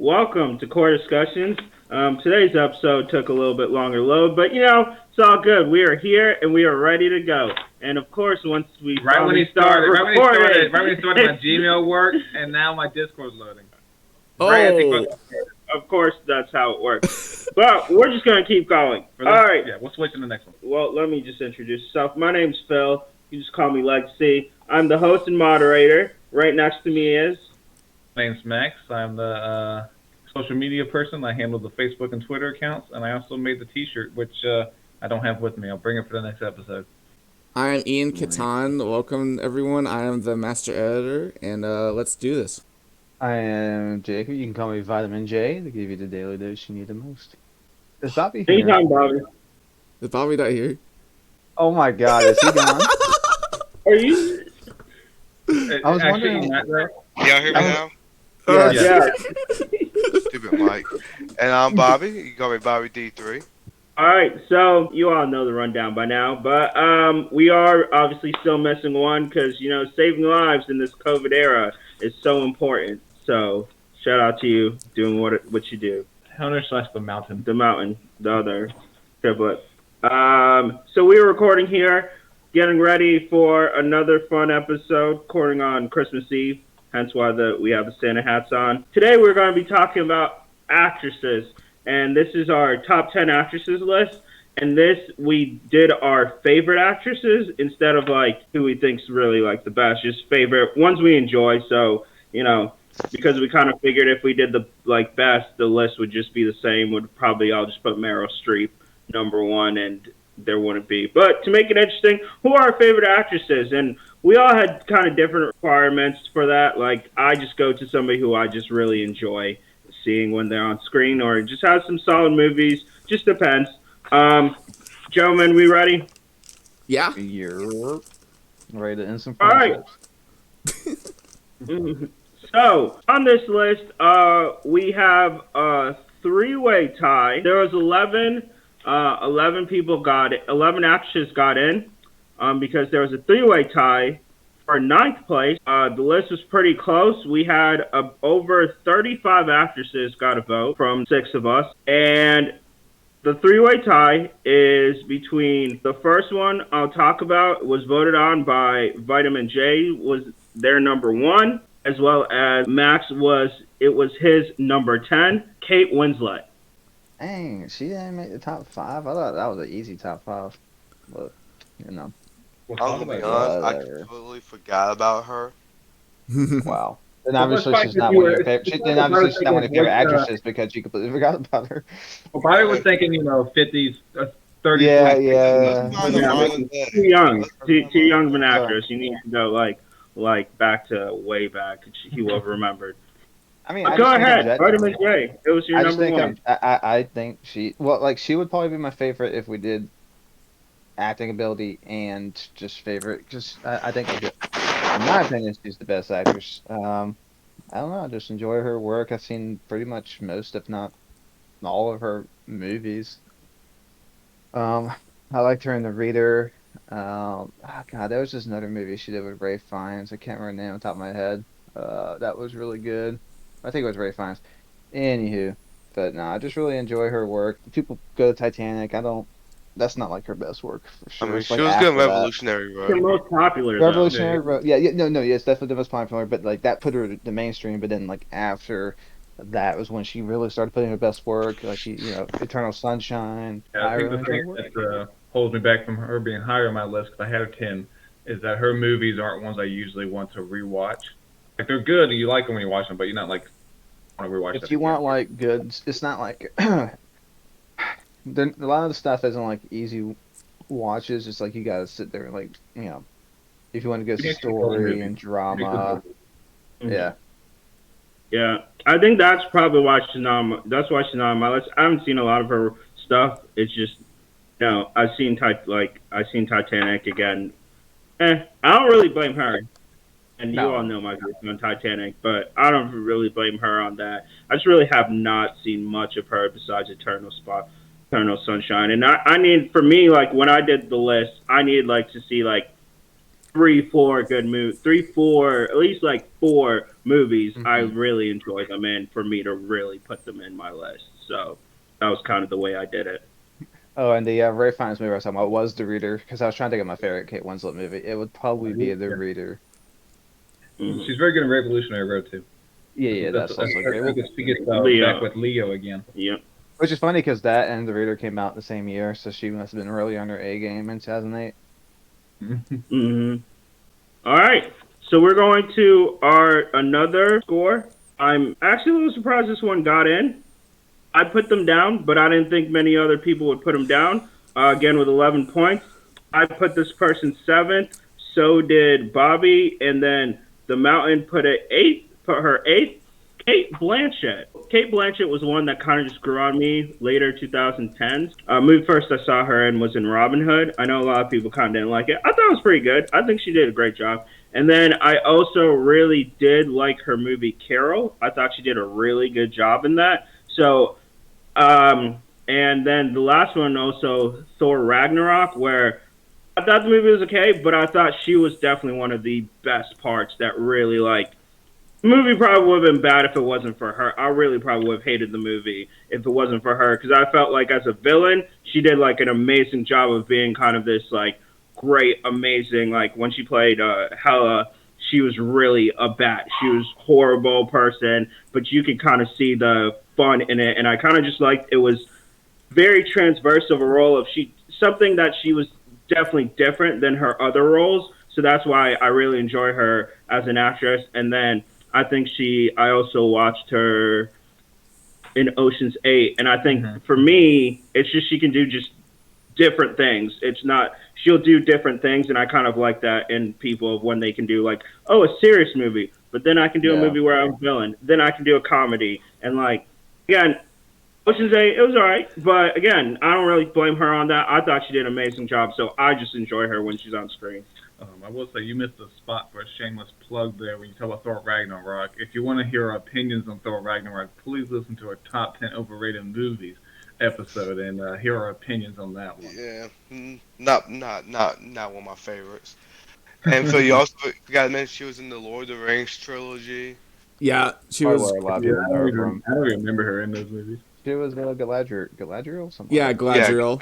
welcome to Core Discussions. Today's episode took a little bit longer load, but it's all good. We are here and we are ready to go. And of course, once we right when he started, my Gmail worked, and now my Discord's loading. Oh, of course, that's how it works. But we're just gonna keep going. All right. Yeah, we'll switch to the next one. Well, let me just introduce myself. My name's Phil. You just call me Legacy. I'm the host and moderator. Right next to me is. My name's Max. I'm the social media person. I handle the Facebook and Twitter accounts, and I also made the T-shirt, which I don't have with me. I'll bring it for the next episode. I'm Ian Catan. Welcome, everyone. I am the master editor, and let's do this. I am Jacob. You can call me Vitamin J to give you the daily dose you need the most. Is Bobby here? Anytime, Bobby. Is Bobby not here? Oh my God, is he gone? Are you? I was wondering. Y'all hear me now? Yeah. Stupid Mike. And I'm Bobby. You can call me Bobby D3. All right, so you all know the rundown by now, but we are obviously still missing one because, saving lives in this COVID era is so important. So shout out to you doing what you do. Hunter/the Mountain. The Mountain, the other triplet. So we are recording here, getting ready for another fun episode, recording on Christmas Eve, hence why we have the Santa hats on. Today we're going to be talking about actresses. And this is our top 10 actresses list. And we did our favorite actresses instead of who we think's really the best, just favorite ones we enjoy. So, because we kind of figured if we did the best, the list would just be the same. Would probably all just put Meryl Streep number one, and there wouldn't be. But to make it interesting, who are our favorite actresses? And we all had kind of different requirements for that. I just go to somebody who I just really enjoy seeing when they're on screen, or just has some solid movies. Just depends. Gentlemen, we ready? Yeah. You're ready to end some friendships. All right. So on this list, we have a three-way tie. There was 11 people got it. 11 actresses got in, because there was a three-way tie. For ninth place, the list was pretty close. We had over 35 actresses got a vote from 6 of us. And the three-way tie is between the first one I'll talk about was voted on by Vitamin J, was their number 1, as well as Max was his number 10, Kate Winslet. Dang, she didn't make the top 5? I thought that was an easy top 5. But, I'm gonna be honest, I completely forgot about her. Wow. Then obviously she's not one of your favorite. Then obviously she's not one of your favorite actresses because you completely forgot about her. Well, Bobby was thinking, 50s, 30s. Yeah. Too young. Too young of an actress. You need to go back to way back. He will have remembered. I mean, go ahead, Vitamin J. It was your number 1. I think she would probably be my favorite if we did acting ability and just favorite, because I think in my opinion she's the best actress. I don't know, I just enjoy her work. I've seen pretty much most, if not all, of her movies. I liked her in The Reader. God, there was just another movie she did with Ray Fiennes. I can't remember the name on top of my head. That was really good. I think it was Ray Fiennes. Anywho, but no, I just really enjoy her work. People go to Titanic. That's not her best work, for sure. I mean, she was good in Revolutionary Road. The most popular, Revolutionary Road. Yeah, it's definitely the most popular, but that put her the mainstream. But then after that was when she really started putting her best work, Eternal Sunshine. Yeah, I think the thing that holds me back from her being higher on my list, because I had her 10, is that her movies aren't ones I usually want to rewatch. They're good and you like them when you watch them, but you're not want to rewatch them. If you want good, it's not a lot of the stuff isn't easy watches. It's you gotta sit there and if you want to go story and drama. Yeah. Yeah, I think that's probably why she's not. That's why she's not on my list. I haven't seen a lot of her stuff. It's just, I've seen Titanic again. I don't really blame her. And you all know my views on Titanic, but I don't really blame her on that. I just really have not seen much of her besides Eternal Sunshine. And I need, for me, when I did the list, I needed to see at least like 4 movies. I Mhm. really enjoyed them in for me to really put them in my list. So that was kind of the way I did it. Oh, and the very finest movie I was talking about was The Reader, because I was trying to think of my favorite Kate Winslet movie. It would probably be The Yeah. Reader. Mhm. She's very good in Revolutionary Road too. Yeah, that's also great. Well, She gets Leo. back with Leo again. Yep. which is funny because that and The Reader came out the same year, so she must have been really on her A game in 2008. Hmm. All right. So we're going to our another score. I'm actually a little surprised this one got in. I put them down, but I didn't think many other people would put them down. Again, with 11 points, I put this person seventh. So did Bobby, and then the Mountain put it eighth. Put her eighth. Kate Blanchett. Kate Blanchett was one that kind of just grew on me later 2010s. Movie first I saw her in was in Robin Hood. I know a lot of people kind of didn't like it. I thought it was pretty good. I think she did a great job. And then I also really did like her movie Carol. I thought she did a really good job in that. So and then the last one also Thor Ragnarok, where I thought the movie was okay, but I thought she was definitely one of the best parts that really like. The movie probably would have been bad if it wasn't for her. I really probably would have hated the movie if it wasn't for her because I felt like as a villain, she did like an amazing job of being kind of this like great, amazing like when she played Hela, she was really a bat. She was a horrible person, but you could kind of see the fun in it, and I kind of just liked it was very transverse of a role of she something that she was definitely different than her other roles. So that's why I really enjoy her as an actress. And then I also watched her in Ocean's 8, and I think Mhm. for me, it's just she can do just different things. It's not she'll do different things, and I kind of like that in people when they can do like a serious movie, but then I can do a Yeah. movie where I'm a villain, then I can do a comedy, and like again, Ocean's 8, it was alright, but again, I don't really blame her on that. I thought she did an amazing job, so I just enjoy her when she's on screen. I will say you missed a spot for a shameless plug there when you talk about Thor Ragnarok. If you want to hear our opinions on Thor Ragnarok, please listen to our top 10 overrated movies episode and hear our opinions on that one. Yeah, not one of my favorites. And Phil, you also got to mention she was in the Lord of the Rings trilogy. Yeah, she Probably was. where a lot of Yeah, people know her from. I don't even remember her in those movies. She was Galadriel, something Yeah, like that. Yeah, Gladriel.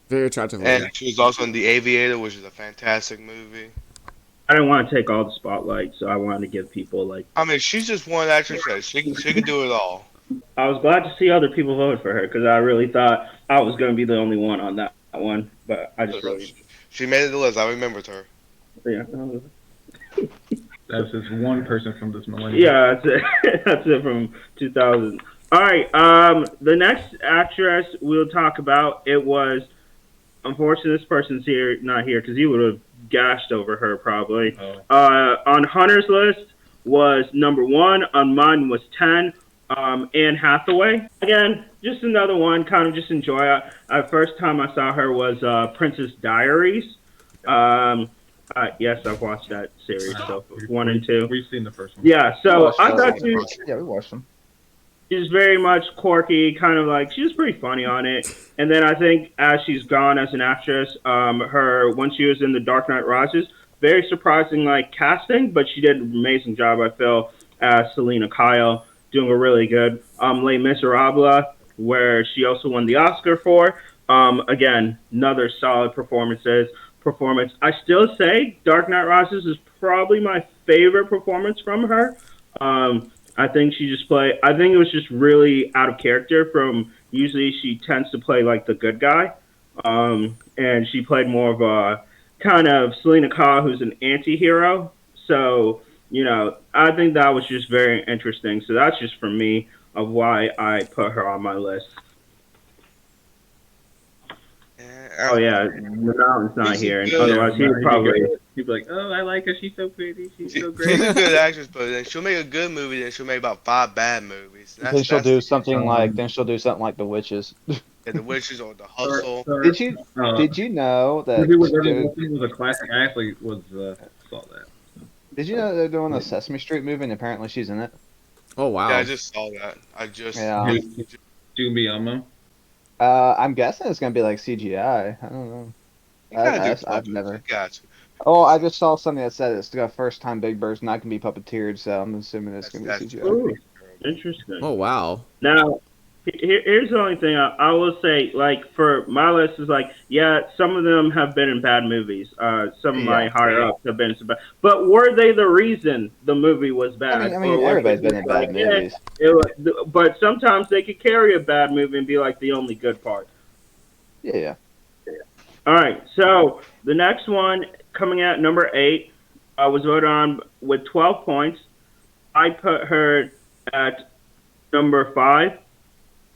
Very attractive and lady. she was also in The Aviator, which is a fantastic movie. I didn't want to take all the spotlight, so I wanted to give people like. I mean, she's just one actress that she can do it all. I was glad to see other people vote for her because I really thought I was going to be the only one on that one, but I just really She made it to the list. I remembered her. yeah. That's just one person from this millennium. Yeah, that's it. That's it from 2000. All right. The next actress we'll talk about it was unfortunately this person's not here because he would have gashed over her probably. Oh. On Hunter's list was number 1. On mine was 10. Anne Hathaway. Again, just another one. Kind of just enjoy it. First time I saw her was Princess Diaries. Yes, I've watched that series. So 1 and 2. We've seen the first one. Yeah, so Watched I those. thought Yeah, we watched them. she's very much quirky, kind of like she was pretty funny on it. And then I think as she's gone as an actress, her when she was in The Dark Knight Rises, very surprising like casting, but she did an amazing job. I feel as Selena Kyle doing a really good Les Miserables, where she also won the Oscar for. Again, another solid performance. I still say Dark Knight Rises is probably my favorite performance from her. I think she just played. I think it was just really out of character from. Usually, she tends to play like the good guy, and she played more of a kind of Selena Kyle, who's an anti-hero. So I think that was just very interesting. So that's just for me of why I put her on my list. Yeah, Oh yeah, the mountain's not She's here, and good. otherwise he would probably. He'd be like, "Oh, I like her. She's so pretty. She's so she's a great." good actress, but then she'll make a good movie, then she'll make about 5 bad movies. Then she'll do something like um, The Witches. Yeah, The Witches or The Hustle. Did you know that? Movie with Eddie Murphy was a classic. I actually saw that. Did you know they're doing a Sesame Street movie and apparently she's in it? Oh wow. Yeah, I just saw that. Yeah. She be Elmo. I'm guessing it's gonna be like CGI. I don't know. You gotta do I've puppets. never. You got to. Oh, I just saw something that said it's the first time Big Bird's not gonna be puppeteered, so I'm assuming it's gonna be That's CGI. Ooh, interesting. Oh wow. Now, here's the only thing I will say. Like for my list is like, yeah, some of them have been in bad movies. Some of my Yeah. higher ups have been in some bad. But were they the reason the movie was bad, I or mean, was everybody's it been just in like, bad yeah, movies. but sometimes they could carry a bad movie and be like the only good part. Yeah. All right, so the next one coming at number 8 was voted on with 12 points. I put her at number 5.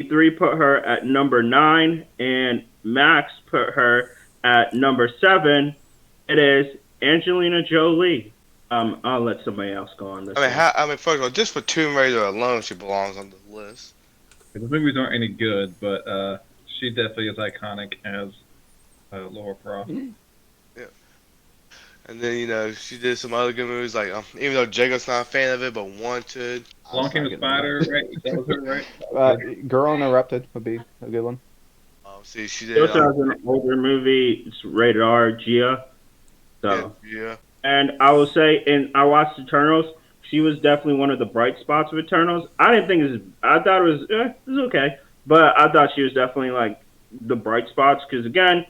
3 put her at number 9, and Max put her at number 7. It is Angelina Jolie. I'll let somebody else go on this one. First of all, just for Tomb Raider alone, she belongs on the list. The movies aren't any good, but she definitely is iconic as Laura Croft. Yeah. And then she did some other good movies like even though Jacob's not a fan of it, but Wanted. Along Came the Spider, right? That was her, right? Girl Interrupted would be a good one. See, she She did. also has an older movie. It's rated R, Gia. So. Yeah. And I will say, and I watched Eternals. She was definitely one of the bright spots of Eternals. I didn't think it was. I thought it was okay, but I thought she was definitely like the bright spots because again,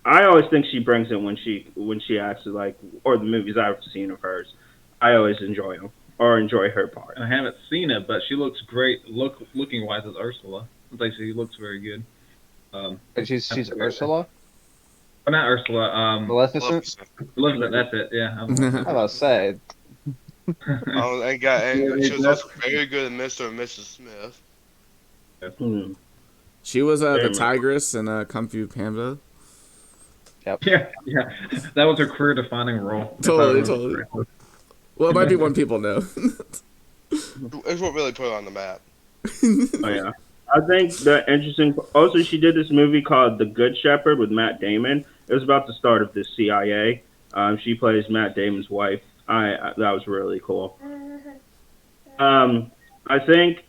I always think she brings it when she acts like or the movies I've seen of hers. I always enjoy them or enjoy her part. I haven't seen it, but she looks great looking wise as Ursula. It's like she looks very good. She's Ursula? But not Ursula. Maleficent? Elizabeth, that's it. Yeah. I was about to say. And she was also very good at Mr. and Mrs. Smith. Hmm. She was the tigress in Kung Fu Panda. Yep. Yeah. That was her career-defining role. Totally. Well, it might be one people know. It's what really put her on the map. Oh yeah. I think the interesting. Also, she did this movie called The Good Shepherd with Matt Damon. It was about the start of the CIA. She plays Matt Damon's wife. That was really cool. I think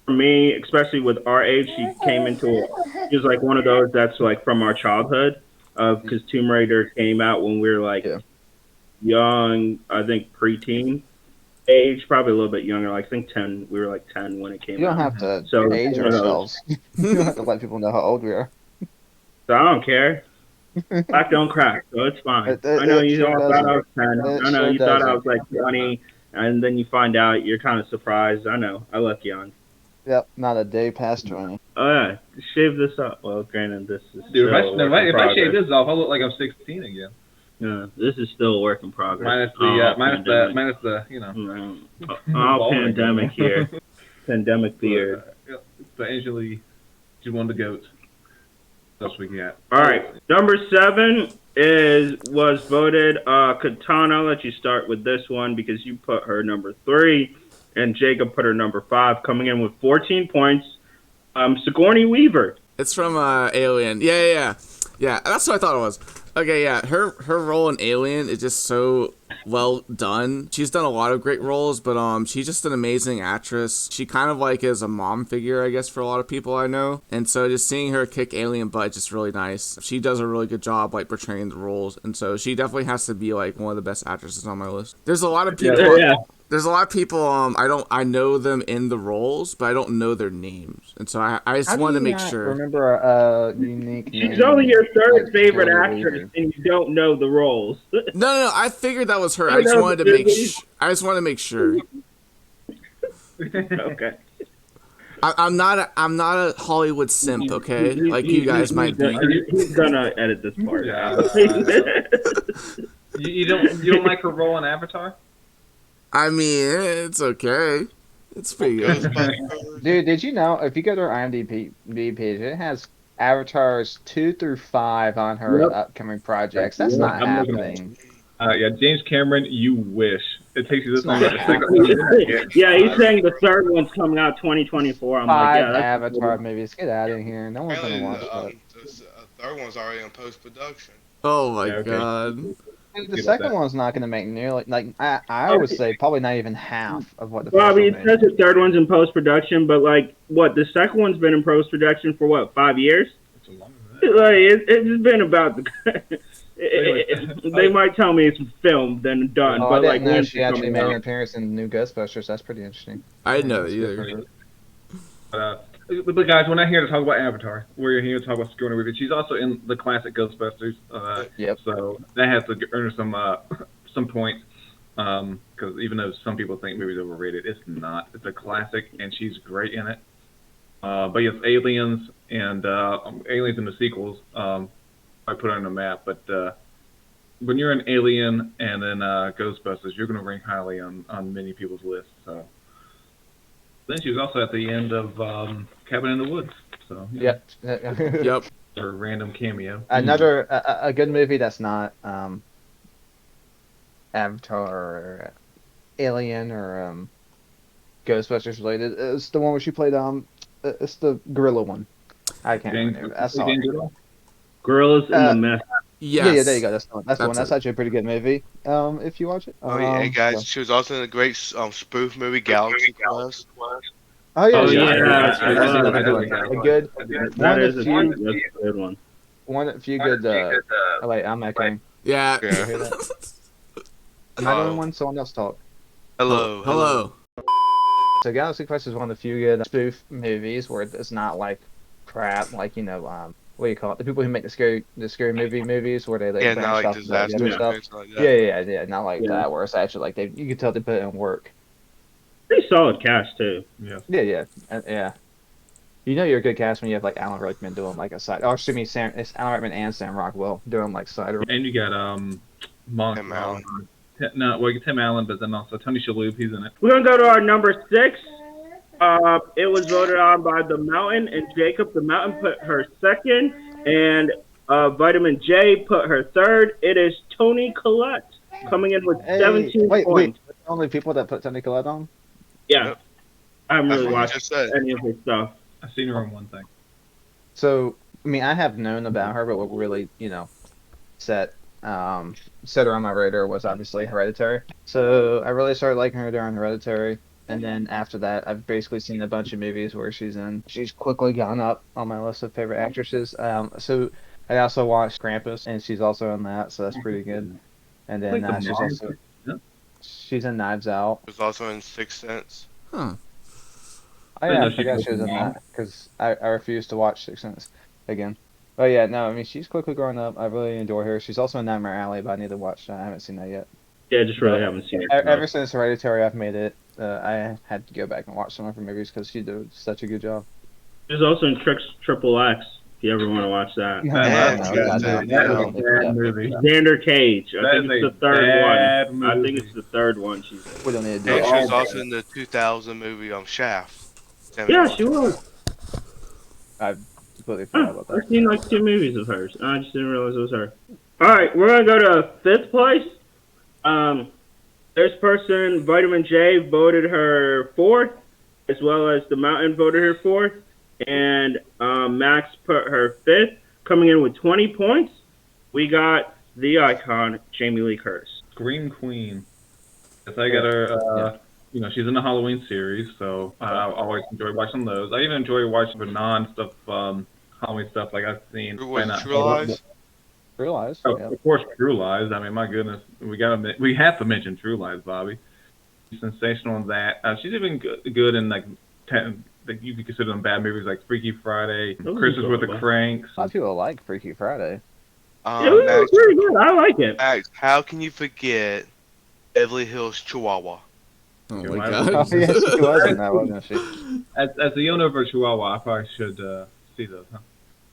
for me, especially with our age, she came into it. She was like one of those that's like from our childhood. Because Tomb Raider came out when we were like young. I think preteen age, probably a little bit younger. Like I think 10. We were like 10 when it came out. You don't have to age ourselves. You don't have to let people know how old we are. So I don't care. Black don't crack, so it's fine. I know you all thought I was 10. I know you thought I was like 20, and then you find out you're kind of surprised. I know. I look young. Yep, not a day past 20. Oh yeah, shave this up. Well, granted, this is Dude, still if I shave this off, I'll look like I'm 16 again. Yeah, this is still a work in progress. Minus the all pandemic here. Pandemic beard. But Angela, she's one of the goats. That's what we got. All right, number 7 was voted Katana. I'll let you start with this one because you put her number 3, and Jacob put her number 5, coming in with 14 points. Sigourney Weaver. It's from Alien. Yeah. That's what I thought it was. Okay, yeah. Her role in Alien is just so well done. She's done a lot of great roles, but she's just an amazing actress. She kind of like is a mom figure, I guess, for a lot of people I know. And so just seeing her kick alien butt is just really nice. She does a really good job like portraying the roles, and so she definitely has to be like one of the best actresses on my list. There's a lot of people. Yeah. There's a lot of people. I know them in the roles, but I don't know their names, and so I just wanted to make sure. Remember a unique name. She's only your third favorite actress, and you don't know the roles. No. I figured that was her. I just wanted to make sure. Okay. I'm not a Hollywood simp, okay? Like you guys might be. He's gonna edit this part. Yeah. You don't like her role in Avatar? I mean, it's okay. It's pretty good. Dude, did you know if you go to her IMDb page, it has Avatars 2 through 5 on her upcoming projects. That's not happening. Yeah, James Cameron, you wish. It takes you this long. Yeah, he's saying the third one's coming out 2024. I'm like, yeah, that's Avatar movies. Get out of here. No one's gonna watch that. The third one's already in post-production. Oh my god. The second one's not going to make nearly like I would say probably not even half of what the first Bobby, one it says made. the third one's in post production, but like, what the second one's been in post production for what 5 years? It's a long Like it's been about the. They might tell me it's filmed then done, Oh, I but like didn't know when's she it actually coming made an out? appearance in New Ghostbusters. That's pretty interesting. I didn't know that That's good for either. her. But guys, we're not here to talk about Avatar. We're here to talk about Sigourney Weaver. She's also in the classic Ghostbusters. Yep. So that has to earn her some points. Because even though some people think movie's overrated, it's not. It's a classic, and she's great in it. But yes, Aliens and Aliens in the sequels. I put it on the map, but when you're an Alien and then Ghostbusters, you're going to rank highly on many people's lists. So then she was also at the end of Cabin in the Woods. So Yep. Yep. her random cameo. Another a good movie that's not Avatar or Alien or Ghostbusters related is the one where she played it's the gorilla one. I can't remember. I saw it. Gorillas in the Mist. Yes. Yeah, there you go. That's the one. That's the one. That's That's actually a pretty good movie. If you watch it. Oh yeah, hey guys, so- she was also in a great spoof movie, Galaxy Quest. Oh yeah, Oh, she- yeah, that's it another was. good one. A good That one is of a few that's a good one. one of few good. Oh wait, I'm echoing. Yeah. Yeah. Hear that? Am I the only one? Someone else talk. Hello. Hello. So Galaxy Quest is one of the few good spoof movies where it's not like crap, like what do you call it? The people who make the scary movies where they like Yeah, branch not like off the disaster other stuff. movies like that. Yeah, not like Yeah. that where it's actually like you can tell they put in work. Pretty solid cast too. Yes. Yeah. You know you're a good cast when you have like Alan Rickman doing like a side. Oh, excuse me, it's Alan Rickman and Sam Rockwell doing like side. And you got Tim Allen. Tim Allen, but then also Tony Shalhoub. He's in it. We're gonna go to our number 6. It was voted on by the Mountain, and Jacob the Mountain put her second, and Vitamin J put her third. It is Toni Collette coming in with 17 wait, points. the only people that put Toni Collette on? Yeah, Yep. I haven't That's really what you watched just said. any of her stuff. I've seen her on one thing. So I mean, I have known about her, but what really set set her on my radar was obviously Hereditary. So I really started liking her during Hereditary. And then after that, I've basically seen a bunch of movies where she's in. She's quickly gone up on my list of favorite actresses. So I also watched Krampus, and she's also in that, so that's pretty good. And then Like the she's mom. also Yeah. she's in Knives Out. Was also in Sixth Sense. Huh. Oh I yeah, know I she forgot was she was the in mom. that because I refused to watch Sixth Sense again. But yeah, no, I mean she's quickly growing up. I really enjoy her. She's also in Nightmare Alley, but I need to watch that. I haven't seen that yet. Yeah, I just really haven't seen her. Ever since Hereditary, I've made it. I had to go back and watch some of her movies because she did such a good job. She's also in Triple X. If you ever want to watch that. That's good. That is a bad movie. Xander Cage. I That think is it's a the third bad one. I think movie. it's the third one she's in. We don't need to do And it. she was also in the 2000 movie Shaft. Yeah, she was. I completely forgot about I've that. seen like 2 movies of hers. I just didn't realize it was her. Alright, we're gonna go to 5th place. This person, Vitamin J, voted her 4th, as well as the Mountain voted her 4th, and Max put her 5th, coming in with 20 points. We got the icon, Jamie Lee Curtis. Scream Queen. Yes, I got her. She's in the Halloween series, so I always enjoy watching those. I even enjoy watching the non-stuff, Halloween stuff. Like I've seen. Was True Lies? Realize. Oh, Yeah. of course, True Lies. I mean, my goodness, we have to mention True Lies, Bobby. She's sensational in that. She's even good in like you could consider them bad movies like Freaky Friday, Those are Christmas with the good. Cranks. A lot of people like Freaky Friday. It was Max, pretty good. I like it. Max, how can you forget Beverly Hills Chihuahua? Oh Yeah, my why- god. Oh, yeah, she was in that, wasn't she? As the owner of a Chihuahua, I probably should see those. Huh?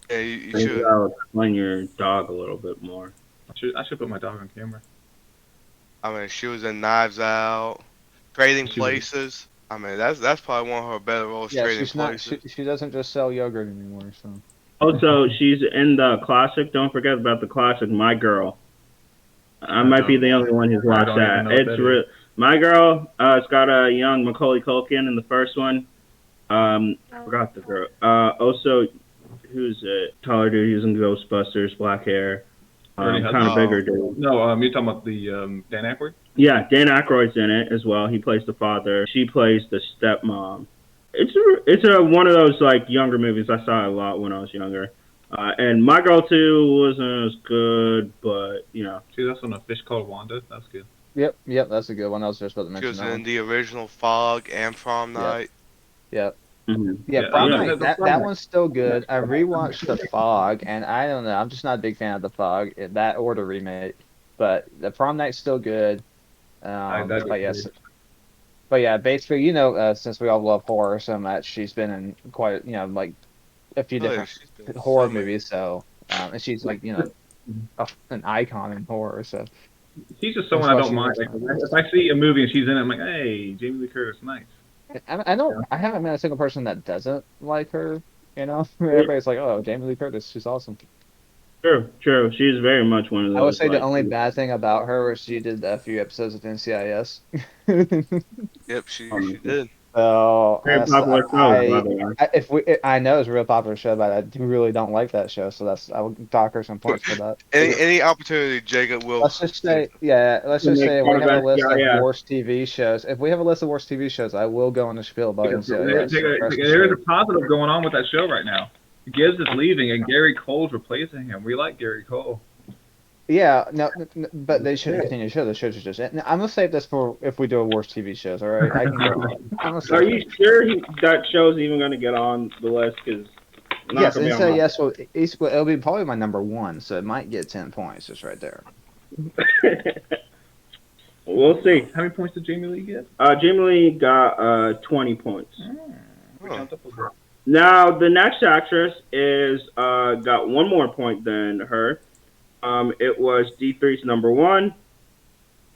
Yeah, you Maybe should. I'll explain your dog a little bit more. I should put my dog on camera. I mean, she was in Knives Out, Trading She was- Places. I mean, that's probably one of her better roles. Yeah, Trading she's not. Places. She doesn't just sell yogurt anymore. So. Also, she's in the classic. Don't forget about the classic, My Girl. I might be the only one who's I watched don't even that. know what It's that real. My Girl. It's got a young Macaulay Culkin in the first one. I forgot the girl. Also, who's it? Taller dude. He was in Ghostbusters. Black hair. Ernie Kind of Hudson. bigger dude. No, you're talking about the Dan Aykroyd. Yeah, Dan Aykroyd's in it as well. He plays the father. She plays the stepmom. It's one of those like younger movies I saw a lot when I was younger. And My Girl 2 wasn't as good, but See, that's on A Fish Called Wanda. That's good. Yep, that's a good one. I was just about to She mention was that in one. the original Fog and Prom Yep, Night. yep. mhm. Yeah, Yeah, Prom Yeah. Night. the That one's still good. I rewatched The Fog, and I don't know. I'm just not a big fan of The Fog, that or the remake. But the Prom Night's still good. That But yes, but yeah, basically, since we all love horror so much, she's been in quite, like a few Oh, yeah, different she's been in horror so many. movies. So, and she's like, an icon in horror. So she's just that's someone I why don't she mind. makes Like, my list. if I see a movie and she's in it, I'm like, hey, Jamie Lee Curtis, nice. I don't. I haven't met a single person that doesn't like her. Everybody's like, "Oh, Jamie Lee Curtis, she's awesome." True, true. She's very much one of I would those say the like. only bad thing about her was she did a few episodes of NCIS. Yep, she did. So Very popular show, by the way. I know it's a real popular show, but I do really don't like that show. So I would dock her some points for that. Any opportunity Jacob will. Let's just say, yeah, let's To just make say if fun we of have a list of NCIS. worst TV shows, if we have a list of worst TV shows, I will go on the spiel about NCIS. So rest There's a assured. positive going on with that show right now. Gibbs is leaving and Gary Cole's replacing him. We like Gary Cole. Yeah, no, but they shouldn't continue the show. The show should just end. I'm gonna save this for if we do a worst TV shows. All right, I can go on. I'm gonna Are save you it. sure that show's even going to get on the list? Because not Yes, going to be and on so my. yes, well, it'll be probably my number one, so it might get 10 points just right there. We'll see. How many points did Jamie Lee get? Jamie Lee got 20 points. We Oh. jumped up a bit. Now the next actress is got one more point than her. It was D3's number one.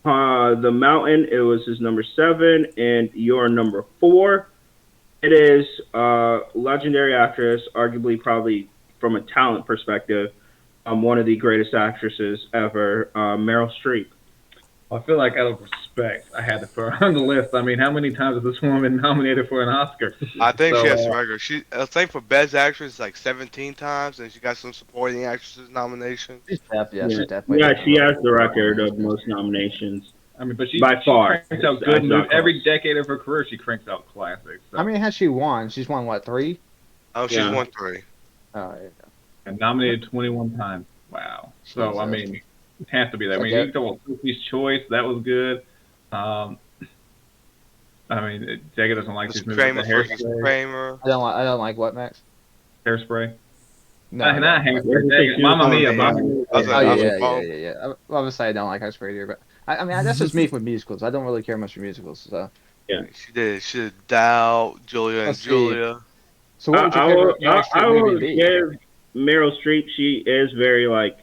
The Mountain, it was his number 7, and your number 4. It is legendary actress, arguably probably from a talent perspective, one of the greatest actresses ever, Meryl Streep. I feel like out of respect, I had to put her on the list. I mean, how many times has this woman been nominated for an Oscar? I think she has So, the record. I think for Best Actress like 17 times, and she got some supporting actresses nomination. Yeah, she Yeah, definitely. yeah, does she a has the lot. record of most nominations. I mean, but she By far. cranks out It's good not movies. Every close. decade of her career, she cranks out classics. So. How many has she won? She's won what, 3? Oh, she's Yeah. won 3. Oh, And nominated 21 times. Wow. So, I mean, it has to be that. I mean, Okay. you can talk about Sophie's Choice. That was good. I mean, Jacob doesn't like these movies. Kramer The versus Hairspray. Kramer. I don't like what, Max? Hairspray. No. Not I don't. Hairspray. Jacob, Mamma Mia. Mia. Mamma Mia. I was Oh like, yeah. Obviously, I don't like Hairspray either, but I mean that's just me with musicals. I don't really care much for musicals. So She did. She did Dow, Julia, and Let's see. Julia. so what would I your will, favorite Meryl I Streep will movie be? give Meryl Streep. She is very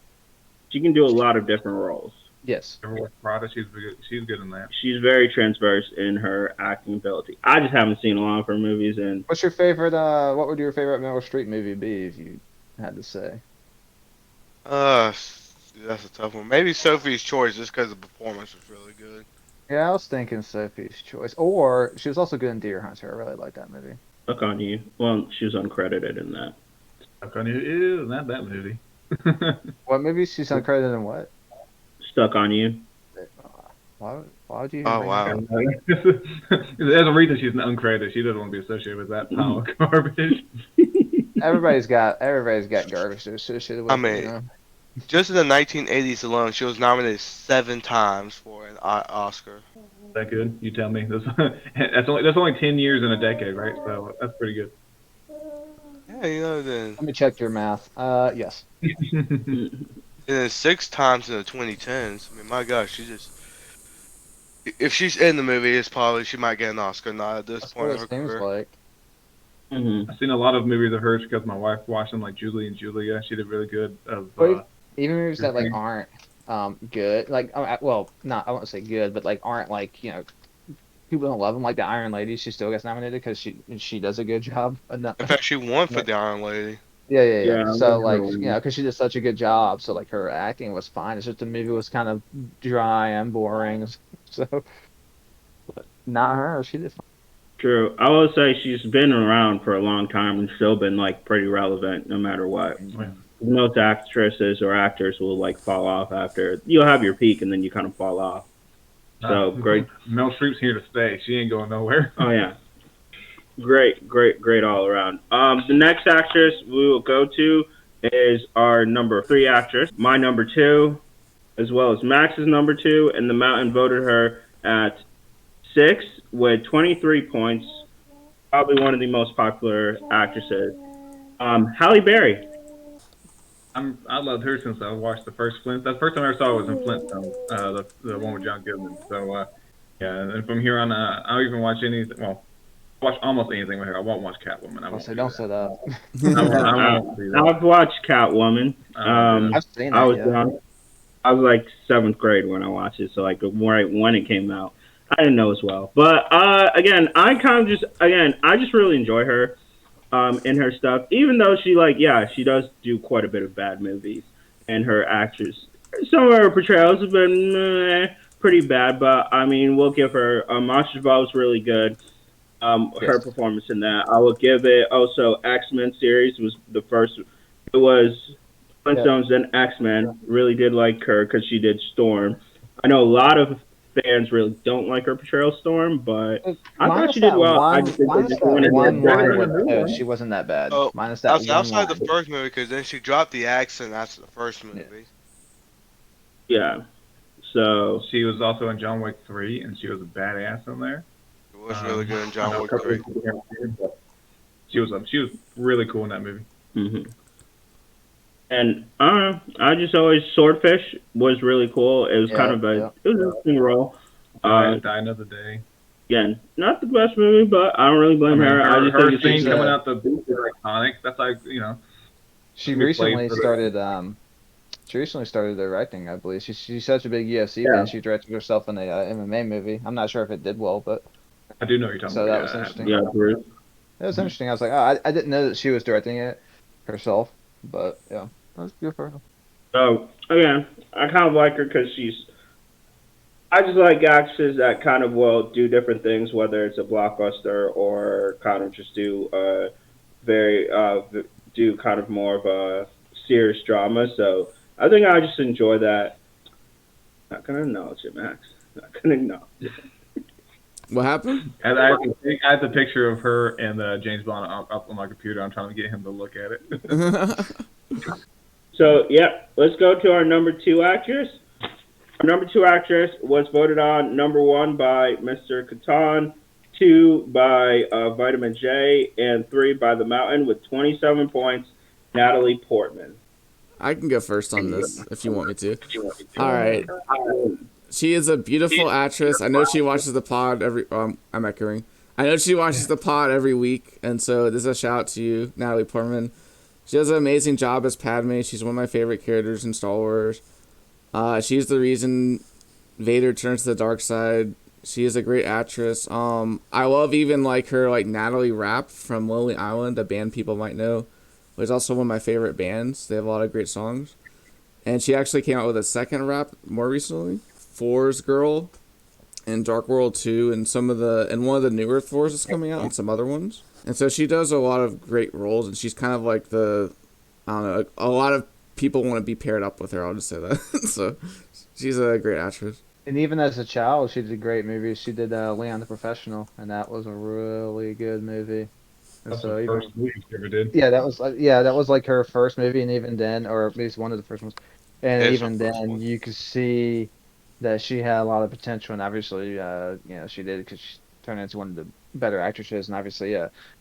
she can do a lot of different roles. Yes. Prada. She's good in that. She's very transverse in her acting ability. I just haven't seen a lot of her movies, and What's your favorite? What would your favorite Meryl Streep movie be if you had to say? That's a tough one. Maybe Sophie's Choice, just because the performance was really good. Yeah, I was thinking Sophie's Choice, or she was also good in Deer Hunter. I really like that movie. look on you. Well, she was uncredited in that. Stuck on You. Ew, not that movie. What movie? She's uncredited in what? Stuck on You. Why would you? Even Oh, bring wow. that up? There's a reason she's uncredited. She doesn't want to be associated with that pile of garbage. Everybody's got garbage associated with I it, mean, you know? Just in the 1980s alone, she was nominated 7 times for an Oscar. Is that good? You tell me. That's only 10 years in a decade, right? So that's pretty good. Yeah, then. Let me check your math. Yes. And then 6 times in the 2010s. I mean, my gosh, she just. If she's in the movie, it's probably she might get an Oscar nod at this That's point what in her it seems career. like. Mm-hmm. I've seen a lot of movies of hers because my wife watched them, like Julie and Julia. She did really good. But even movies that like Mhm. aren't good, like well, not I won't say good, but like aren't like people don't love them. Like the Iron Lady, she still gets nominated because she does a good job. In fact, she won for the Iron Lady. Yeah. Yeah, So I like love her. because she did such a good job, so like her acting was fine. It's just the movie was kind of dry and boring. So, but not her. She did fine. True. I will say she's been around for a long time and still been pretty relevant no matter what. Most actresses or actors will fall off after you'll have your peak and then you kind of fall off. So great. Mel Streep's here to stay. She ain't going nowhere. Oh yeah. Great all around. The next actress we will go to is our number 3 actress, my number 2, as well as Max's number 2, and the Mountain voted her at 6 with 23 points. Probably one of the most popular actresses. Halle Berry. I loved her since I watched the first Flint. That's the first time I ever saw her was in Flintstones, the one with John Goodman. So yeah, and from here on, I don't even watch anything. Well, I watch almost anything with her. I won't watch Catwoman. I won't. Don't say that. I won't do that. I've watched Catwoman. I've seen I that. was Yeah. young. I was like 7th grade when I watched it, so like right when it came out, I didn't know as well. But again, I just really enjoy her in her stuff. Even though she does do quite a bit of bad movies, and her actress, some of her portrayals have been pretty bad. But I mean, we'll give her Monsters Ball was really good. Her performance in that, I will give it. Also, X-Men series was the first. It was Flintstones, then X-Men. Really did like her because she did Storm. I know a lot of fans really don't like her portrayal of Storm, but I thought she did well. I just think they just wanted she wasn't that bad. Oh, Minus that one outside line. the first movie, because then she dropped the accent after the first movie. Yeah. So She was also in John Wick 3, and she was a badass in there. It was really good in I John know a Wick couple 3. people haven't seen it, but she was really cool in that movie. hmm And I just always Swordfish was really cool. It was kind of it was an interesting role. Die Another Day. Again, not the best movie, but I don't really blame her. I just her think scene it's coming out the beach is iconic. That's like She recently started. She recently started directing, I believe. She's such a big UFC fan. She directed herself in a MMA movie. I'm not sure if it did well, but I do know what you're talking so about. that was interesting. Yeah, Bruce. It was interesting. I was like, oh, I didn't know that she was directing it herself, but yeah, that was good for her. So again, I kind of like her because I just like actresses that kind of will do different things, whether it's a blockbuster or kind of just do do kind of more of a serious drama. So I think I just enjoy that. Not gonna acknowledge it, Max. Not gonna acknowledge it. What happened? And I have the picture of her and James Bond up on my computer. I'm trying to get him to look at it. So, yeah, let's go to our number 2 actress. Our number 2 actress was voted on number 1 by Mr. Catan, 2 by Vitamin J, and 3 by The Mountain with 27 points, Natalie Portman. I can go first on this if you want me to. All right. She is a beautiful actress. I know she watches the pod every. I'm echoing. I know she watches the pod every week, and so this is a shout out to you, Natalie Portman. She does an amazing job as Padme. She's one of my favorite characters in Star Wars. She's the reason Vader turns to the dark side. She is a great actress. I love even like her like Natalie Rapp from Lonely Island, a band people might know. Which is also one of my favorite bands. They have a lot of great songs. And she actually came out with a second rap more recently. Thor's Girl and Dark World 2 and one of the newer Thors is coming out and some other ones. And so she does a lot of great roles, and she's kind of like I don't know, a lot of people want to be paired up with her, I'll just say that. So she's a great actress. And even as a child, she did great movies. She did Leon the Professional, and that was a really good movie. And That's so the even, first movie she ever did. yeah, that was like her first movie, and even then, or at least one of the first ones. And It's even her first then, one. you could see that she had a lot of potential, and obviously, she did because she turned into one of the better actresses, and obviously,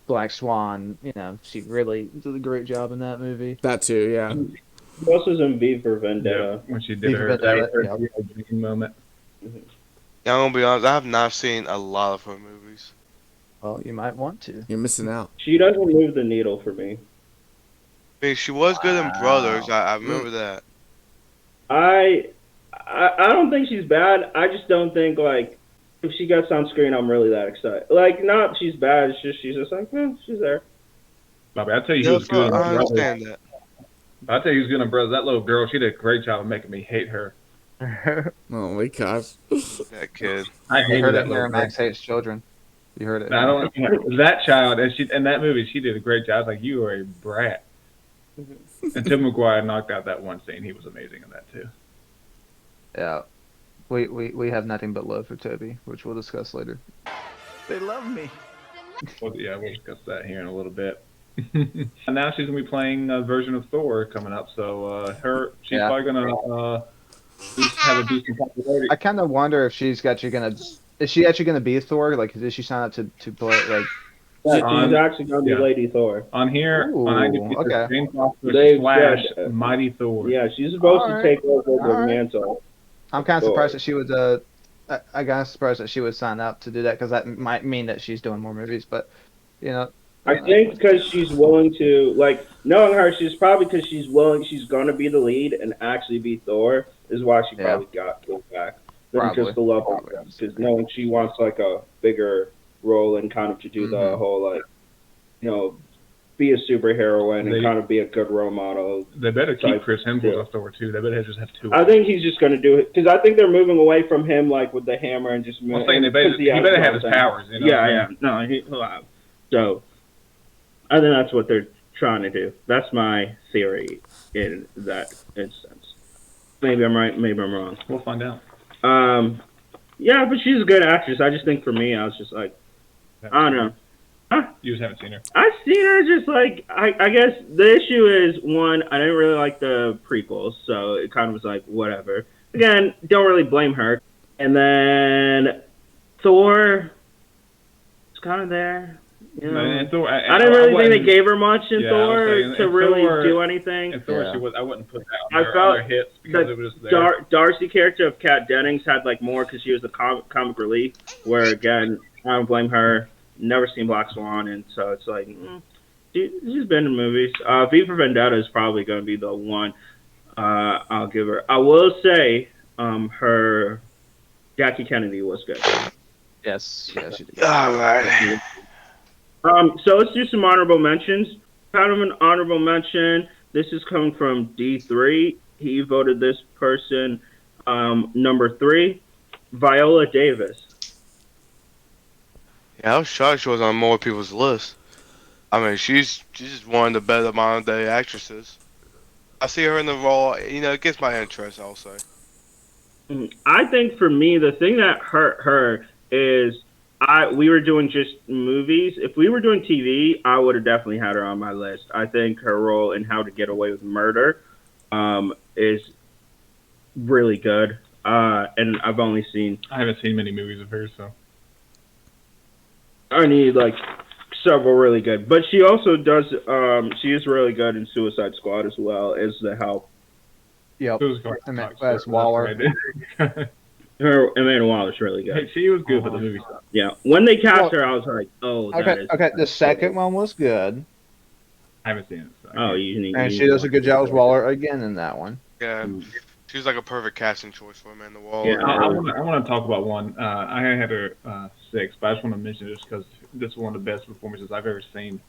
Black Swan, she really did a great job in that movie. That too, yeah. Who else was in V for Vendetta? When she did V for her Vendetta, dream moment. Yeah, I'm gonna be honest. I have not seen a lot of her movies. Well, you might want to. You're missing out. She doesn't move the needle for me. I mean, she was good in Brothers. I remember that. I don't think she's bad. I just don't think like if she gets on screen, I'm really that excited. Like, not she's bad. It's just she's just like, she's there. Bobby, I'll tell you who was good in I Brothers. understand that. I'll tell you who's good in Brothers. That little girl, she did a great job of making me hate her. Oh my gosh. That kid. I You hated heard that it little here. girl. Max hates children. You heard it. I don't that child, and she in that movie, she did a great job. I was like, you are a brat. And Tim McGuire knocked out that one scene. He was amazing in that too. Yeah. We have nothing but love for Toby, which we'll discuss later. They love me. Well, yeah, we'll discuss that here in a little bit. And now she's gonna be playing a version of Thor coming up. So she's Yeah. probably gonna have a decent popularity. I kind of wonder if she's actually gonna. Is she actually gonna be Thor? Like, did she sign up to play? Like, Yeah, she's On- actually going to be yeah. Lady Thor. On here, on IMDb, Ooh, okay. Jane Foster They've slash said, Mighty Thor. yeah, she's supposed to Alright, take over the alright. mantle. I'm kind of Thor. surprised that she would. I got surprised that she would sign up to do that because that might mean that she's doing more movies. But you know, I think because she's willing to, like, knowing her, she's probably because she's willing, she's going to be the lead and actually be Thor, is why she Yeah. probably got pulled back. Than Probably, just the love of probably. because knowing she wants, like, a bigger role and kind of to do the Mhm. whole, like, be a superheroine and They- kind of be a good role model. They better keep Like, Chris Hemsworth yeah. as Thor too. They better just have two. I think he's just going to do it because I think they're moving away from him, like, with the hammer and just I'm saying he has better have his something. powers. You know Yeah, what I yeah. mean? No, he'll have. So, I think that's what they're trying to do. That's my theory in that instance. Maybe I'm right, maybe I'm wrong. We'll find out. Yeah, but she's a good actress. I just think for me, I was just like, I don't know. You just haven't seen her. I've seen her just like, I guess the issue is, one, I didn't really like the prequels, so it kind of was like, whatever. Again, don't really blame her. And then Thor, it's kind of there. You know. And Thor, I didn't really think they wouldn't- gave her much in Yeah, I was Thor saying, to in really Thor- do anything. And Thor, Yeah. I wouldn't put that I on her, felt on her hits because it was just there. Darcy character of Kat Dennings had like more because she was the comic relief. Where again, I don't blame her. Never seen Black Swan, and so it's like she's been in movies. V for Vendetta is probably going to be the one I'll give her. I will say her Jackie Kennedy was good. Yes, yes, she did. All right. So let's do some honorable mentions. Kind of an honorable mention. This is coming from D3. He voted this person number 3, Viola Davis. Yeah, I was shocked she was on more people's list. I mean, she's just one of the better modern day actresses. I see her in the role. It gets my interest also. I think for me, the thing that hurt her is we were doing just movies. If we were doing TV, I would have definitely had her on my list. I think her role in How to Get Away with Murder is really good. And I haven't seen many movies of hers, so. I need like several really good, but she also does. She is really good in Suicide Squad as well as the help. Yep. Who's going And to that- talk that's stuff Waller. right Her Amanda Waller's really good. Hey, she was good for the movie stuff. Yeah, when they cast Well, her, I was like, oh, that Okay, is. okay. The second one was good, I haven't seen it. So I Oh, can't- you need. and you she need does a to good watch job it. as Waller again in that one. Yeah, she's like a perfect casting choice for Amanda Waller. Yeah. I want to talk about one. I had her 6, but I just want to mention this because this is one of the best performances I've ever seen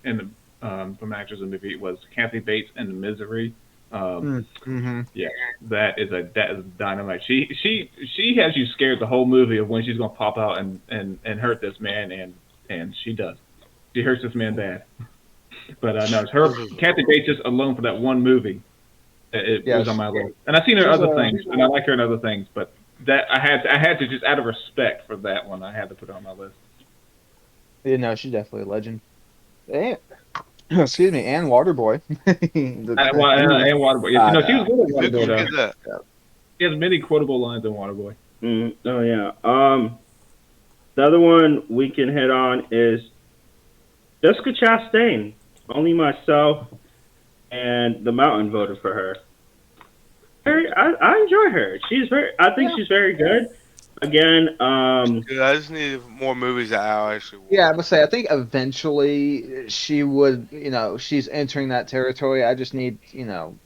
from actors in the movie was Kathy Bates in Misery. Mm-hmm. Yeah, that is dynamite. She has you scared the whole movie of when she's gonna pop out and hurt this man, and she does. She hurts this man bad. But no, it's her Kathy Bates just alone for that one movie. It Yes. was on my list, and I've seen her in She's other things, and I like her in other things. But that I had to just out of respect for that one, I had to put her on my list. She's definitely a legend. And, excuse me, and Waterboy. And Waterboy. Yeah, she was good Who at can Waterboy. forget Though. that? She has many quotable lines in Waterboy. Oh yeah. The other one we can hit on is Jessica Chastain. Only myself and the Mountain voted for her. I enjoy her. I think she's very good. Again, Dude, I just need more movies that I'll actually watch. Yeah, I would say I think eventually she would. She's entering that territory. I just need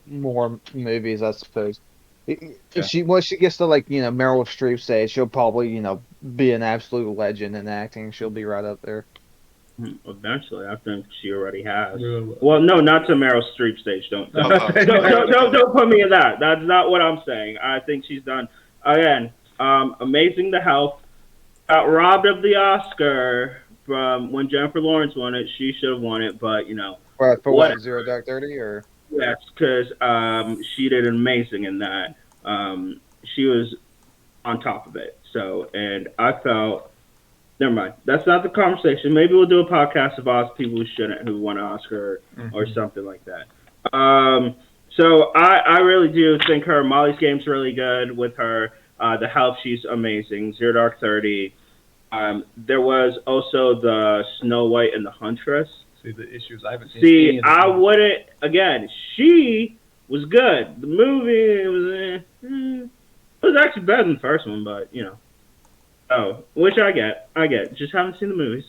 more movies, I suppose. Once she gets to Meryl Streep stage, she'll probably be an absolute legend in acting. She'll be right up there. eventually, I think she already has. Yeah. Well, no, not to Meryl Streep stage. Don't put me in that. That's not what I'm saying. I think she's done again. Amazing the Health. Got robbed of the Oscar from when Jennifer Lawrence won it. She should have won it, but For what, Whatever. Zero Dark 30 or? yes, because she did amazing in that. She was on top of it. So, and I felt Never mind. That's not the conversation. Maybe we'll do a podcast about people who shouldn't, who won an Oscar or something like that. So I really do think her Molly's Game's really good with her. The Help, she's amazing. Zero Dark 30. There was also the Snow White and the Huntress. See the issues I haven't seen. See, I wouldn't. Again, she was good. The movie it was actually better than the first one, but you know. Oh, which I get. Just haven't seen the movies.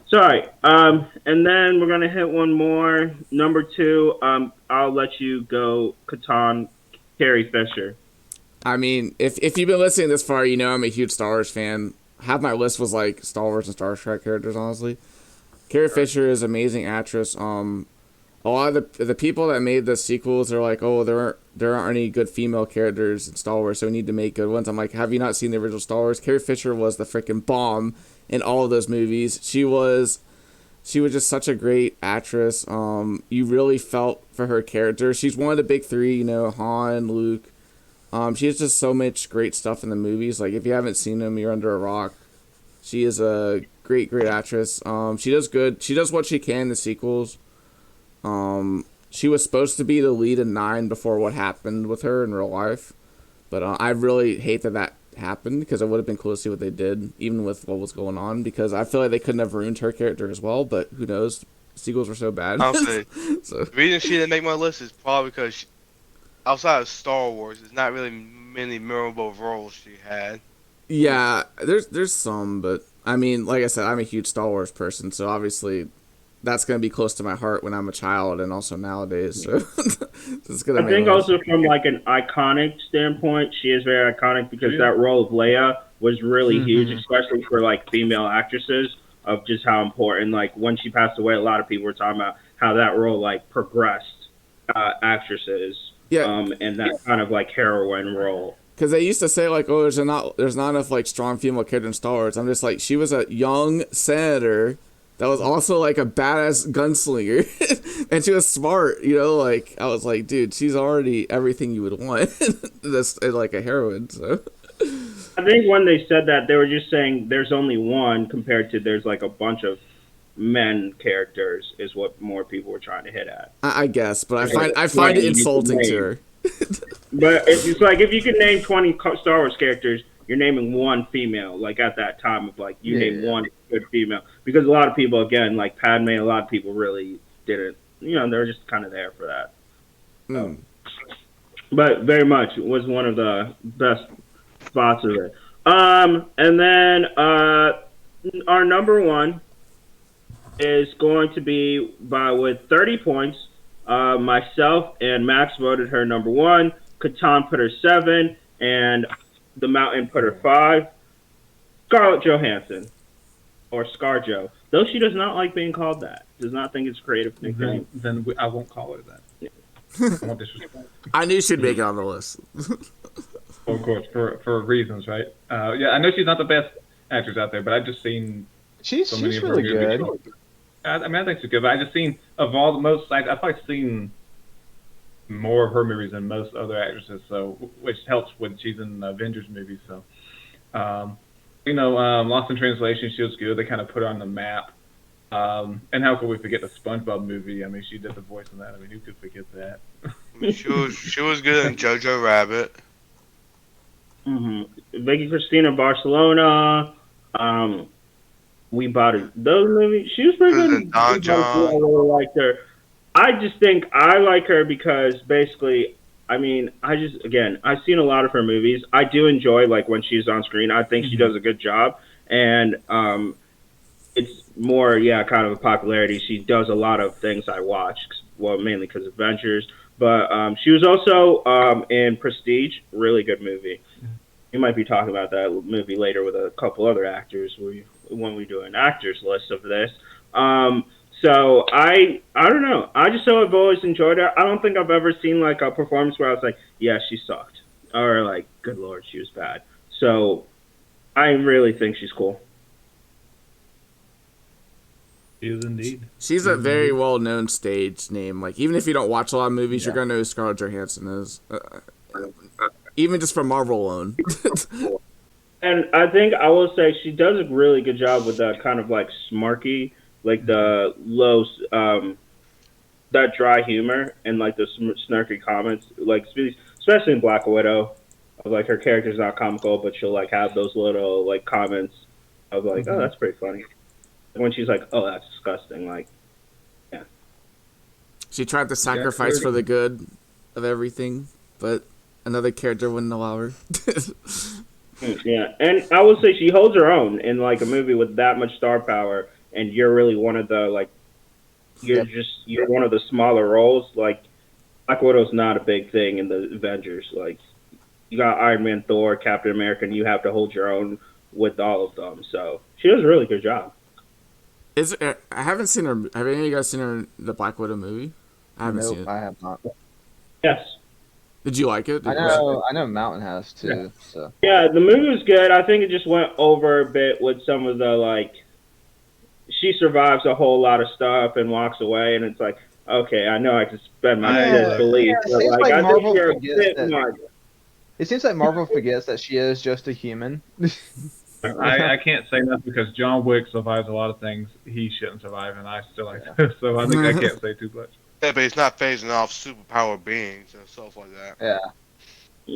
Sorry. And then we're gonna hit one more. Number 2. I'll let you go, Catan, Carrie Fisher. I mean, if you've been listening this far, you know I'm a huge Star Wars fan. Half my list was like Star Wars and Star Trek characters, honestly. Carrie Fisher is an amazing actress. A lot of the people that made the sequels are like, oh, there aren't any good female characters in Star Wars, so we need to make good ones. I'm like, have you not seen the original Star Wars? Carrie Fisher was the freaking bomb in all of those movies. She was just such a great actress. You really felt for her character. She's one of the big three, you know, Han, Luke. She has just so much great stuff in the movies. Like, if you haven't seen them, you're under a rock. She is a great actress. She does good. She does what she can in the sequels. She was supposed to be the lead in 9 before what happened with her in real life. But I really hate that happened, because it would have been cool to see what they did, even with what was going on, because I feel like they couldn't have ruined her character as well, but who knows? The sequels were so bad. Honestly, So. the reason she didn't make my list is probably because outside of Star Wars, there's not really many memorable roles she had. Yeah, there's some, but I mean, like I said, I'm a huge Star Wars person, so obviously that's gonna be close to my heart when I'm a child, and also nowadays. So it's gonna. I think also from like an iconic standpoint, she is very iconic because that role of Leia was really huge, especially for like female actresses. Of just how important, like when she passed away, a lot of people were talking about how that role like progressed actresses. Yeah. And that kind of like heroine role. Because they used to say like, oh, there's not enough like strong female characters in Star Wars. I'm just like, she was a young senator that was also like a badass gunslinger, and she was smart. You know, like I was like, dude, she's already everything you would want. That's like a heroine. So. I think when they said that, they were just saying there's only one compared to there's like a bunch of men characters is what more people were trying to hit at. I guess, but I find it insulting to her. But it's like if you can name 20 Star Wars characters, you're naming one female. Like at that time of like you name one good female, because a lot of people again like Padme, a lot of people really didn't. You know, they're just kind of there for that. But very much was one of the best spots of it. And then our number 1 is going to be with 30 points. Myself and Max voted her number 1. Catan put her 7, and The Mountain put her 5. Scarlett Johansson, or ScarJo, though she does not like being called that. Does not think it's creative nickname. Then I won't call her that. Yeah. I won't disrespect. I knew she'd make it on the list. Of course, for reasons, right? Yeah, I know she's not the best actress out there, but I've just seen She's so many of her really good. movies. I mean, I think she's good, but I've just seen of all the most. I've probably seen more of her movies than most other actresses, so which helps when she's in Avengers movies. So, Lost in Translation, she was good. They kind of put her on the map. And how could we forget the SpongeBob movie? I mean, she did the voice in that. I mean, who could forget that? I mean, she was good in Jojo Rabbit. Vicky Cristina Barcelona. We bought it. Those movies. She was pretty good. Don John. I really liked her. I just think I like her because basically, I mean, I've seen a lot of her movies. I do enjoy like when she's on screen. I think she does a good job, and it's more kind of a popularity. She does a lot of things I watch. Well, mainly because of Ventures, but she was also in Prestige. Really good movie. We might be talking about that movie later with a couple other actors when we do an actors list of this. So I don't know. I just I've always enjoyed her. I don't think I've ever seen like a performance where I was like, yeah, she sucked, or like, good lord, she was bad. So I really think she's cool. She is indeed. She's a very well-known stage name. Like, even if you don't watch a lot of movies, you're gonna know who Scarlett Johansson is. Even just from Marvel alone. And I think I will say she does a really good job with that kind of like smarky, like the low, that dry humor and like the snarky comments, like especially in Black Widow, of like her character's not comical, but she'll like have those little like comments of like, oh, that's pretty funny. When she's like, oh, that's disgusting, like, yeah. She tried to sacrifice for the good of everything, but another character wouldn't allow her. Yeah, and I will say she holds her own in like a movie with that much star power, and you're really one of the like, you're one of the smaller roles. Like Black Widow's not a big thing in the Avengers. Like you got Iron Man, Thor, Captain America, and you have to hold your own with all of them. So she does a really good job. I haven't seen her. Have any of you guys seen her the Black Widow movie? I haven't seen it. I have not. Yes. Did you like it? I know Mountain has too. So Yeah, the movie was good. I think it just went over a bit with some of the like. She survives a whole lot of stuff and walks away, and it's like, okay, I know I can spend my disbelief, but seems like, like I Marvel think you're a forgets bit that- much. it seems like Marvel forgets that she is just a human. I can't say nothing because John Wick survives a lot of things he shouldn't survive, and I still like that. So I think I can't say too much. Yeah, but he's not phasing off superpower beings and stuff like that. Yeah,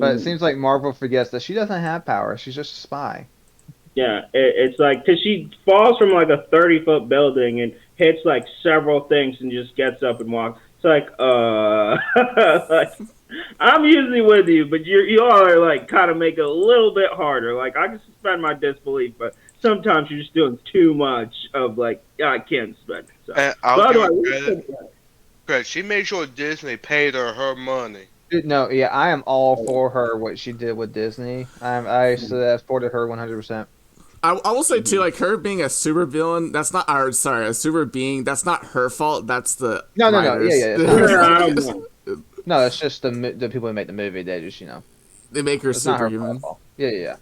but it seems like Marvel forgets that she doesn't have power. She's just a spy. Yeah, it's like, because she falls from like a 30-foot building and hits like several things and just gets up and walks. It's like, like, I'm usually with you, but you all are like kind of make it a little bit harder. Like, I can suspend my disbelief, but sometimes you're just doing too much of like, I can't suspend it. So, And I'll give her credit. She made sure Disney paid her money. No, yeah, I am all for her. What she did with Disney, I supported her 100%. I will say too, like her being a super villain, that's not our a super being. That's not her fault. That's the No, writers. yeah. No, it's just the people who make the movie. They just They make her it's not her superhuman. fault. Yeah.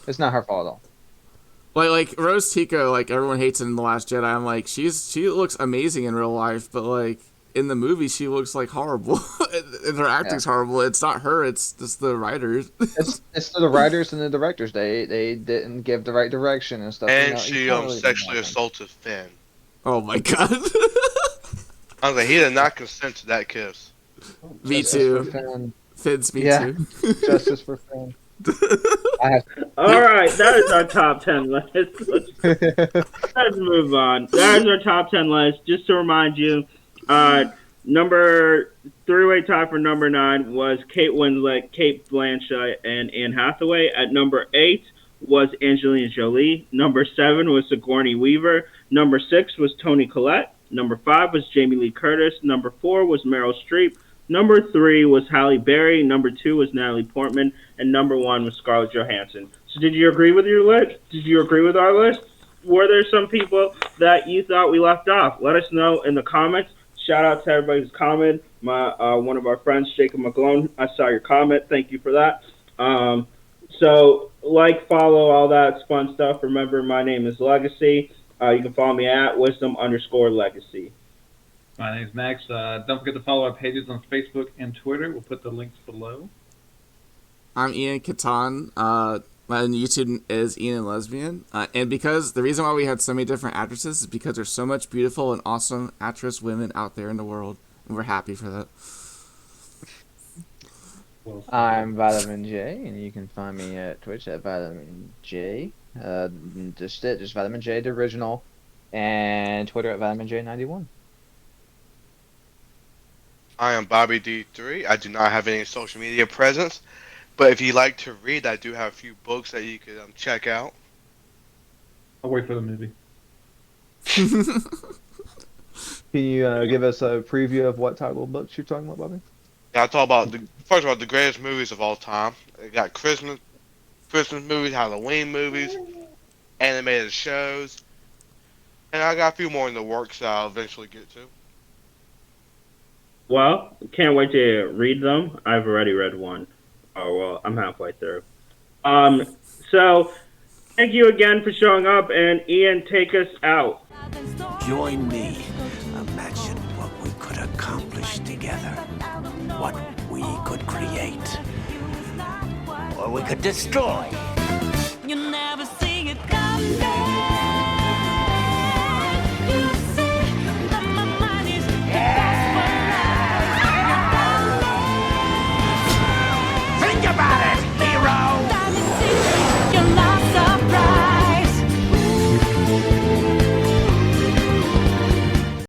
It's not her fault at all. Like Rose Tico, like everyone hates in The Last Jedi. I'm like, she looks amazing in real life, but like in the movie, she looks like horrible. And her acting's horrible. It's not her. It's just the writers. It's the writers and the directors. They didn't give the right direction and stuff. And she sexually assaulted Finn. Oh my god. I was like, he did not consent to that kiss. Me too. Finn's me too. Justice for Finn. all right, that is our top 10 list. Let's move on. That is our top 10 list. Just to remind you, number three-way tie for number 9 was Kate Winslet, Kate Blanchett, and Anne Hathaway. At number 8 was Angelina Jolie. Number 7 was Sigourney Weaver. Number 6 was Toni Collette. Number 5 was Jamie Lee Curtis. Number 4 was Meryl Streep. Number 3 was Halle Berry. Number 2 was Natalie Portman. And number 1 was Scarlett Johansson. So did you agree with your list? Did you agree with our list? Were there some people that you thought we left off? Let us know in the comments. Shout out to everybody's comment. One of our friends, Jacob McGlone, I saw your comment. Thank you for that. So like, follow, all that fun stuff. Remember, my name is Legacy. You can follow me at wisdom_legacy. My name's Max. Don't forget to follow our pages on Facebook and Twitter. We'll put the links below. I'm Ian Catan. My YouTube is Ian and Lesbian. And because the reason why we had so many different actresses is because there's so much beautiful and awesome actress women out there in the world. And we're happy for that. I'm Vitamin J, and you can find me at Twitch at Vitamin J. Just Vitamin J, the original, and Twitter at Vitamin J91. I am Bobby D3. I do not have any social media presence, but if you like to read, I do have a few books that you could check out. I'll wait for the movie. Can you give us a preview of what title of books you're talking about, Bobby? Yeah, I talk about first of all the greatest movies of all time. I got Christmas movies, Halloween movies, animated shows, and I got a few more in the works that I'll eventually get to. Well, can't wait to read them. I've already read one. Oh, well, I'm halfway through. So, thank you again for showing up, and Ian, take us out. Join me. Imagine what we could accomplish together. What we could create. Or we could destroy. You never see it coming.